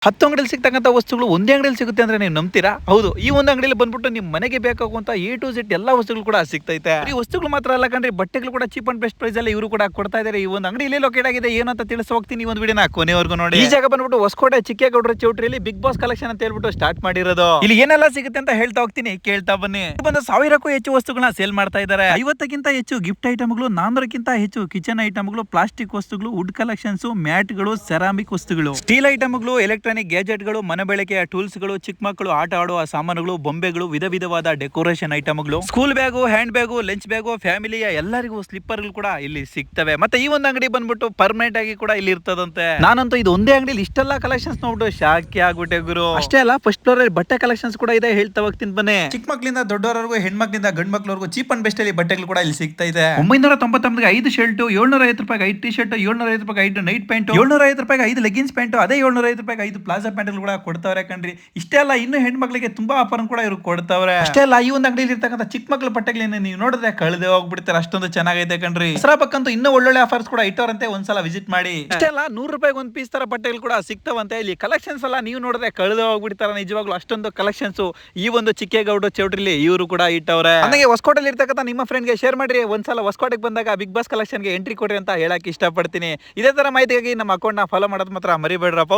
10 ಅಂಗಡಿಯಲ್ಲಿ ಸಿಗ್ತಕ್ಕಂಥ ವಸ್ತುಗಳು ಒಂದೇ ಅಂಗಡಿಯಲ್ಲಿ ಸಿಗುತ್ತೆ ಅಂದ್ರೆ ನೀವು ನಂಬ್ತೀರಾ? ಹೌದು, ಈ ಒಂದು ಅಂಗಡಿಯಲ್ಲಿ ಬಂದ್ಬಿಟ್ಟು ನಿಮ್ಮ ಮನೆಗೆ ಬೇಕಾಗುವಂತ ಎ ಟು ಝೆಡ್ ಎಲ್ಲಾ ವಸ್ತುಗಳು ಕೂಡ ಸಿಗ್ತೈತೆ. ಈ ವಸ್ತುಗಳು ಮಾತ್ರ ಅಲ್ಲ ಕಣ್ರಿ, ಬಟ್ಟೆಗಳು ಕೂಡ ಚೀಪ್ ಅಂಡ್ ಬೆಸ್ಟ್ ಪ್ರೈಸ್ ಅಲ್ಲಿ ಇವರು ಕೂಡ ಕೊಡ್ತಾ ಇದ್ದಾರೆ. ಈ ಒಂದು ಅಂಗಡಿ ಎಲ್ಲಿ ಲೊಕೇಟ್ ಆಗಿದೆ ಏನು ಅಂತ ತಿಳಿಸ ಹೋಗ್ತೀನಿ. ಈ ಒಂದು ವಿಡಿಯೋನ ಕೊನೆವರೆಗೂ ನೋಡಿ. ಈ ಜಾಗ ಬಂದ್ಬಿಟ್ಟು ಹೊಸಕೋಟೆ ಚಿಕ್ಕೇಗೌಡರ ಚೌಟ್ರಿಯಲ್ಲಿ ಬಿಗ್ ಬಾಸ್ ಕಲೆಕ್ಷನ್ ಅಂತ ಹೇಳ್ಬಿಟ್ಟು ಸ್ಟಾರ್ಟ್ ಮಾಡಿರೋದು. ಇಲ್ಲಿ ಏನೆಲ್ಲ ಸಿಗುತ್ತೆ ಅಂತ ಹೇಳ್ತಾ ಹೋಗ್ತೀನಿ, ಕೇಳ್ತಾ ಬನ್ನಿ. ಬಂದು 1000ಕ್ಕೂ ಹೆಚ್ಚು ವಸ್ತುಗಳನ್ನ ಸೇಲ್ ಮಾಡ್ತಾ ಇದ್ದಾರೆ. 50ಕ್ಕಿಂತ ಹೆಚ್ಚು ಗಿಫ್ಟ್ ಐಟಮ್ಗಳು, 400ಕ್ಕಿಂತ ಹೆಚ್ಚು ಕಿಚನ್ ಐಟಮ್ಗಳು, ಪ್ಲಾಸ್ಟಿಕ್ ವಸ್ತುಗಳು, ವುಡ್ ಕಲೆಕ್ಷನ್ಸ್, ಮ್ಯಾಟ್ ಗಳು, ಸೆರಾಮಿಕ್ ವಸ್ತುಗಳು, ಸ್ಟೀಲ್ ಐಟಮ್ಗಳು, ಎಲೆಕ್ಟ್ರಾನಿಕ್ ಗ್ಯಾಜೆಟ್ಗಳು, ಮನೆ ಬಳಕೆಯ ಟೂಲ್ಸ್ ಗಳು, ಚಿಕ್ಕ ಮಕ್ಕಳು ಆಟ ಆಡುವ ಸಾಮಾನುಗಳು, ಬೊಂಬೆಗಳು, ವಿಧ ವಿಧವಾದ ಡೆಕೋರೇಷನ್ ಐಟಮ್ಗಳು, school bag, hand bag, lunch bag, ಫ್ಯಾಮಿಲಿಯ ಎಲ್ಲರಿಗೂ ಸ್ಲಿಪ್ಪರ್ ಕೂಡ ಇಲ್ಲಿ ಸಿಗ್ತವೆ. ಮತ್ತೆ ಈ ಒಂದು ಅಂಗಡಿ ಬಂದ್ಬಿಟ್ಟು ಪರ್ಮನೆಂಟ್ ಆಗಿ ಕೂಡ ಇಲ್ಲಿ ಇರ್ತದಂತೆ. ನಾನಂತೂ ಇದು ಒಂದೇ ಅಂಗಡಿಲಿ ಇಷ್ಟೆಲ್ಲ ಕಲೆಕ್ಷನ್ಸ್ ನೋಡ್ಬಿಟ್ಟು ಶಾಕಿ ಆಗ್ಬಿಟ್ಟೆ ಗುರು. ಅಷ್ಟೇ ಅಲ್ಲ, ಫಸ್ಟ್ ಫ್ಲೋರ್ ಅಲ್ಲಿ ಬಟ್ಟೆ ಕಲೆಕ್ಷನ್ಸ್ ಕೂಡ ಇದೆ, ಹೇಳ್ತಾ ಹೋಗ್ತೀನಿ ಬನ್ನಿ. ಚಿಕ್ಕ ಮಕ್ಕಳಿಂದ ದೊಡ್ಡವರೆಗೂ, ಹೆಣ್ಮಕ್ಳಿಂದ ಗಂಡ್ ಮಕ್ಳವರೆಗೂ ಚೀಪ್ ಅಂಡ್ ಬೆಸ್ಟ್ ಅಲ್ಲಿ ಬಟ್ಟೆಗಳು ಕೂಡ ಇಲ್ಲಿ ಸಿಗ್ತಾ ಇದೆ. 999 5 ಶರ್ಟ್, 750 ರೂಪಾಯಿಗೆ 5 ಟಿ ಶರ್ಟ್, 750 ರೂಪಾಯಿಗೆ 5 ನೈಟ್ ಪ್ಯಾಂಟ್, 750 ರೂಪಾಯಿಗೆ 5 ಲೆಗಿನ್ಸ್ ಪ್ಯಾಂಟ್, ಅದೇ 750 ರೂಪಾಯಿಗೆ 5 ಪ್ಲಾಜಾ ಪ್ಯಾಂಟ್ ಕೂಡ ಕೊಡ್ತಾವ್ರೆ ಕಣ್ರಿ. ಇಷ್ಟೇ ಅಲ್ಲ, ಇನ್ನು ಹೆಣ್ಮಕ್ಳಿಗೆ ತುಂಬಾ ಆಫರ್ ಕೂಡ ಇವ್ರು ಕೊಡ್ತಾವ್ರೆ. ಅಷ್ಟೇ ಅಲ್ಲ, ಈ ಒಂದು ಅಂಗಡಿಯಲ್ಲಿ ಇರ್ತಕ್ಕಂಥ ಚಿಕ್ಕ ಮಕ್ಕಳ ಬಟ್ಟೆಗಳನ್ನ ನೀವು ನೋಡಿದ್ರೆ ಕಳೆದೇ ಹೋಗ್ಬಿಡ್ತಾರೆ, ಅಷ್ಟೊಂದು ಚೆನ್ನಾಗೈತೆ ಕಣ್ರಿ. ದಸರಾ ಪಕ್ಕಂತೂ ಇನ್ನೂ ಒಳ್ಳೊಳ್ಳೆ ಆಫರ್ಸ್ ಕೂಡ ಇಟ್ಟವರಂತೆ, ಒಂದ್ಸಲ ವಿಸಿಟ್ ಮಾಡಿ. ಅಷ್ಟೇ ಅಲ್ಲ, 100 ರೂಪಾಯಿಗೆ ಒಂದು ಪೀಸ್ ತರ ಬಟ್ಟೆಗಳು ಕೂಡ ಸಿಗ್ತಾವಂತೆ. ಇಲ್ಲಿ ಕಲೆಕ್ಷನ್ಸ್ ಎಲ್ಲ ನೀವು ನೋಡಿದ್ರೆ ಕಳೆದೇ ಹೋಗ್ಬಿಡ್ತಾರ, ನಿಜವಾಗ್ಲೂ ಅಷ್ಟೊಂದು ಕಲೆಕ್ಷನ್ಸ್ ಈ ಒಂದು ಚಿಕ್ಕೇಗೌಡ ಚೌಟ್ರಿಲಿ ಇವರು ಕೂಡ ಇಟ್ಟವ್ರೆ. ನನಗೆ ಹೊಸಕೋಟೆಯಲ್ಲಿ ಇರ್ತಕ್ಕಂಥ ನಿಮ್ಮ ಫ್ರೆಂಡ್ಗೆ ಶೇರ್ ಮಾಡ್ರಿ, ಒಂದ್ಸಲ ಹೊಸಕೋಟೆಗೆ ಬಂದಾಗ ಬಿಗ್ ಬಾಸ್ ಕಲೆಕ್ಷನ್ಗೆ ಎಂಟ್ರಿ ಕೊಡ್ರಿ ಅಂತ ಹೇಳಕ್ ಇಷ್ಟಪಡ್ತೀನಿ. ಇದೇ ತರ ಮಾಹಿತಿಗಾಗಿ ನಮ್ಮ ಅಕೌಂಟ್ ನ ಫಾಲೋ ಮಾಡೋದು ಮಾತ್ರ ಮರಿಬೇಡ್ರಪ್ಪ.